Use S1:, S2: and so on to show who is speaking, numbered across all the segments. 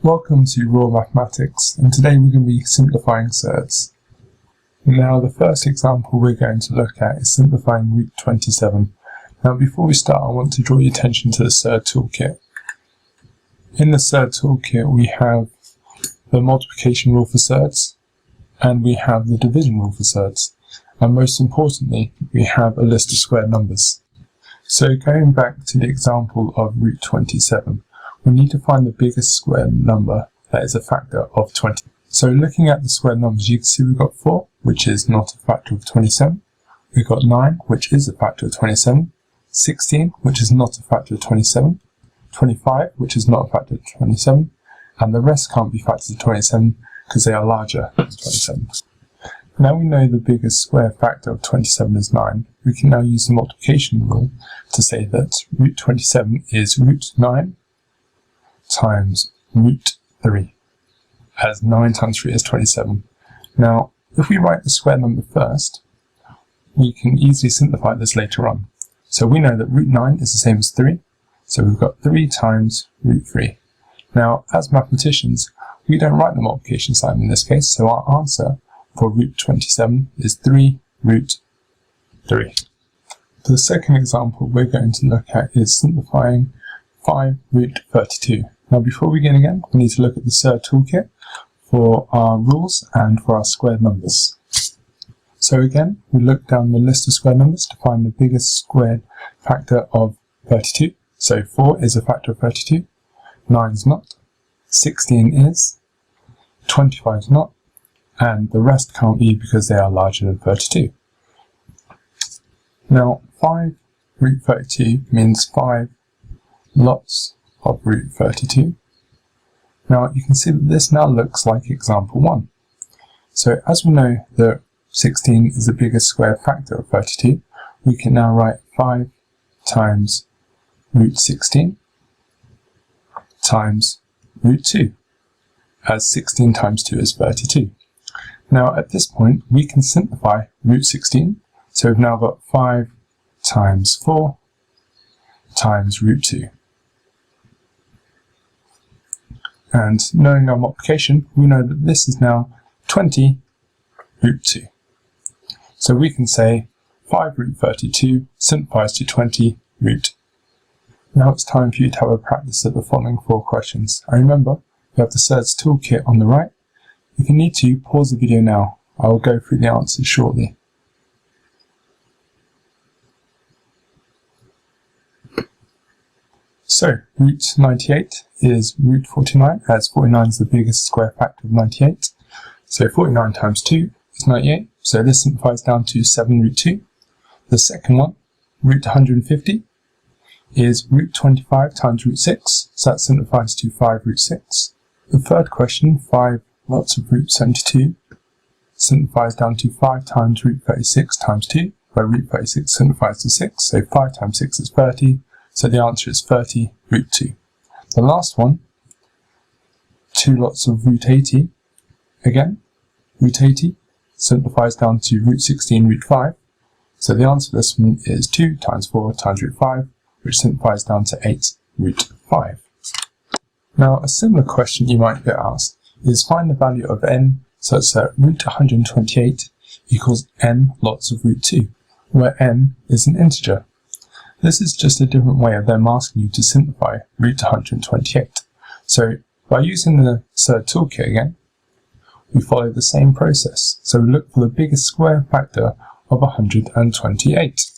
S1: Welcome to Raw Mathematics, and today we're going to be simplifying surds. Now the first example we're going to look at is simplifying root 27. Now before we start, I want to draw your attention to the surd toolkit. In the surd toolkit we have the multiplication rule for surds, and we have the division rule for surds, and most importantly we have a list of square numbers. So going back to the example of root 27, we need to find the biggest square number that is a factor of 20. So looking at the square numbers, you can see we've got 4, which is not a factor of 27. We've got 9, which is a factor of 27. 16, which is not a factor of 27. 25, which is not a factor of 27. And the rest can't be factors of 27 because they are larger than 27. Now we know the biggest square factor of 27 is 9. We can now use the multiplication rule to say that root 27 is root 9 times root 3, as 9 times 3 is 27. Now, if we write the square number first, we can easily simplify this later on. So we know that root 9 is the same as 3, so we've got 3 times root 3. Now, as mathematicians, we don't write the multiplication sign in this case, so our answer for root 27 is 3 root 3. The second example we're going to look at is simplifying 5 root 32. Now before we begin again, we need to look at the surd toolkit for our rules and for our square numbers. So again, we look down the list of square numbers to find the biggest squared factor of 32. So 4 is a factor of 32, 9 is not, 16 is, 25 is not, and the rest can't be because they are larger than 32. Now 5 root 32 means 5 lots of root 32. Now you can see that this now looks like example 1. So as we know that 16 is the biggest square factor of 32, we can now write 5 times root 16 times root 2, as 16 times 2 is 32. Now at this point we can simplify root 16, so we've now got 5 times 4 times root 2. And knowing our multiplication, we know that this is now 20 root 2. So we can say 5 root 32 simplifies to 20 root. Now it's time for you to have a practice of the following 4 questions. And remember, you have the surds toolkit on the right. If you need to, pause the video now. I will go through the answers shortly. So, root 98 is root 49, as 49 is the biggest square factor of 98. So 49 times 2 is 98, so this simplifies down to 7 root 2. The second one, root 150, is root 25 times root 6, so that simplifies to 5 root 6. The third question, 5 lots of root 72, simplifies down to 5 times root 36 times 2, where root 36 simplifies to 6, so 5 times 6 is 30. So the answer is 30 root 2. The last one, 2 lots of root 80. Again, root 80 simplifies down to root 16 root 5. So the answer for this one is 2 times 4 times root 5, which simplifies down to 8 root 5. Now a similar question you might get asked is find the value of n such that root 128 equals n lots of root 2, where n is an integer. This is just a different way of them asking you to simplify root 128. So by using the surd toolkit again, we follow the same process. So we look for the biggest square factor of 128.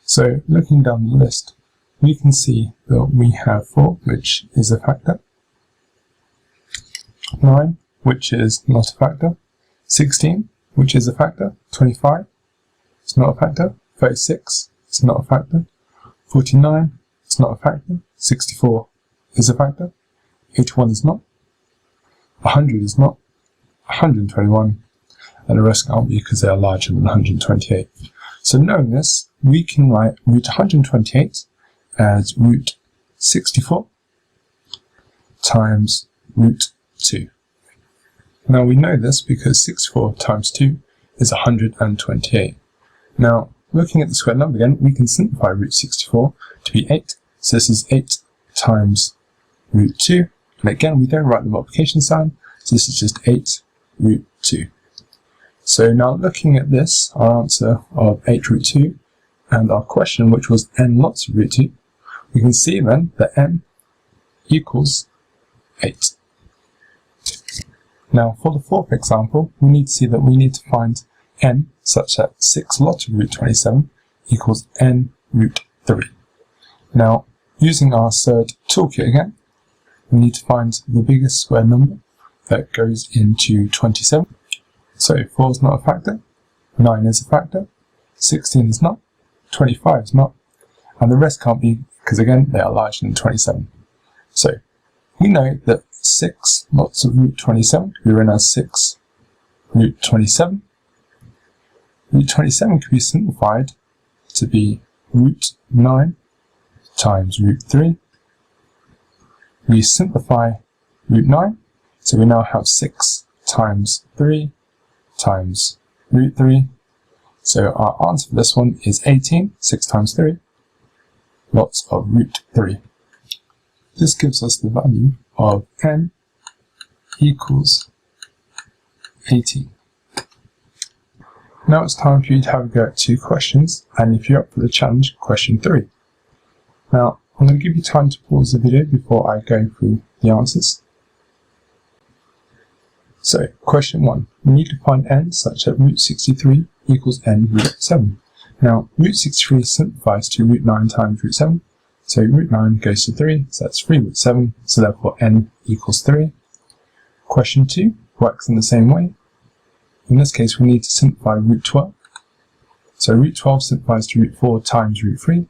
S1: So looking down the list, we can see that we have 4, which is a factor, 9, which is not a factor, 16, which is a factor, 25, it's not a factor, 36, it's not a factor, 49 is not a factor, 64 is a factor, 81 is not, 100 is not, 121, and the rest can't be because they are larger than 128. So knowing this, we can write root 128 as root 64 times root 2. Now we know this because 64 times 2 is 128. Now looking at the square number again, we can simplify root 64 to be 8. So this is 8 times root 2, and And again, we don't write the multiplication sign, so this is just 8 root 2. So now looking at this, our answer of 8 root 2, and our question, which was n lots of root 2, we can see then that n equals 8. Now for the fourth example, we need to see that we need to find n such that 6 lots of root 27 equals n root 3. Now, using our Surd toolkit again, we need to find the biggest square number that goes into 27. So 4 is not a factor, 9 is a factor, 16 is not, 25 is not, and the rest can't be, because again, they are larger than 27. So, we know that 6 lots of root 27 can be written as 6 root 27. Root 27 can be simplified to be root 9 times root 3. We simplify root 9, so we now have 6 times 3 times root 3. So our answer for this one is 18, 6 times 3, lots of root 3. This gives us the value of n equals 18. Now it's time for you to have a go at 2 questions, and if you're up for the challenge, question 3. Now, I'm going to give you time to pause the video before I go through the answers. So, question 1. We need to find n such that root 63 equals n root 7. Now, root 63 simplifies to root 9 times root 7. So root 9 goes to 3, so that's 3 root 7, so therefore n equals 3. Question 2 works in the same way. In this case, we need to simplify root 12. So root 12 simplifies to root 4 times root 3.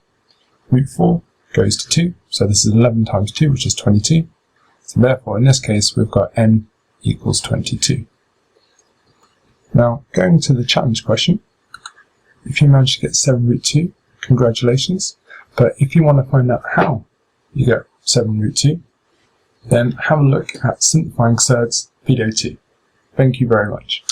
S1: Root 4 goes to 2, so this is 11 times 2, which is 22. So therefore, in this case, we've got n equals 22. Now, going to the challenge question, if you manage to get 7 root 2, congratulations. But if you want to find out how you get 7 root 2, then have a look at Simplifying Surds video 2. Thank you very much.